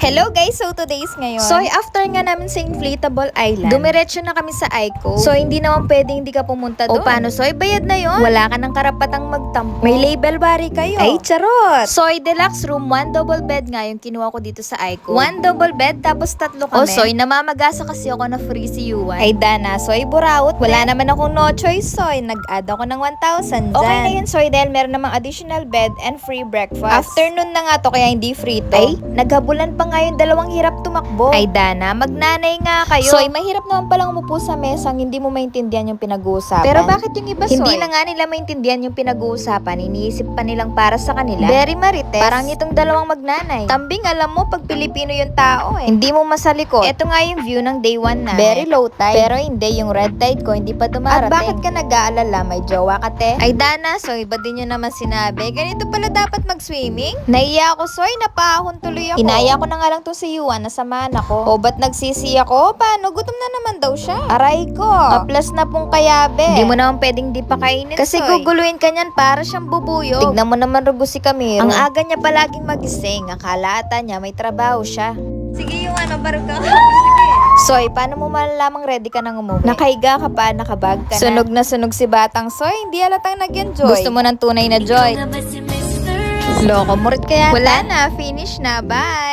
Hello guys! So today's ngayon. So after nga namin sa Inflatable Island, dumiretso na kami sa Ico. So hindi naman pwedeng hindi ka pumunta doon. O paano Soy? Bayad na yon. Wala ka ng karapatang magtampo. May label bari kayo. Ay charot! Soy Deluxe Room, 1 double bed nga yung kinuha ko dito sa Ico. 1 double bed tapos 3 kami. O Soy, namamagasa kasi ako na free si Yuan. Ay Dana, Soy burawot. Wala naman akong no choice Soy. Nag-add ako ng 1,000 dyan. Okay na yun Soy dahil meron namang additional bed and free breakfast. Afternoon na nga to kaya hindi free to. Ay, naghabulan pa nga yung dalawang hirap tumakbo. Ay Dana, magnanay nga kayo. Soy, mahirap naman palang umupo sa mesang hindi mo maintindihan yung pinag-uusapan. Pero bakit yung iba Soy? Hindi na nga nila maintindihan yung pinag-uusapan. Iniisip pa nilang para sa kanila. Very marites. Parang itong dalawang magnanay. Tambing alam mo pag Pilipino yung tao eh. Hindi mo masalikot. Ito nga yung view ng day 1 na. Very low tide. Pero hindi, yung red tide ko hindi pa dumarating. At bakit ka nag-aalala? May jowa ka te? Ay Dana, Soy, ba din nyo naman sinabi? Ganito pala dapat mag-swimming? Naiya ako Soy, napahon tuloy ako. Inaya ko na nga lang to si Yuan, nasamahan ako. O ba't nagsisi ako? Paano? Gutom na naman daw siya. Aray ko. Aplas na pong kayabe. Hindi mo naman pwedeng di pa kainin, kasi Soy. Guguluhin ka niyan para siyang bubuyog. Tignan mo naman rugo si Camilo. Ang aga niya palaging magising. Akala ata niya may trabaho siya. Sige Yuan, mabarog ka. Soy, paano mo malalamang ready ka nang umuwi? Nakahiga ka pa, nakabag ka na. Sunog na sunog si Batang Soy, hindi halatang nag-enjoy. Gusto mo ng tunay na joy. Loko, murit kaya. Wala na, finish na, bye!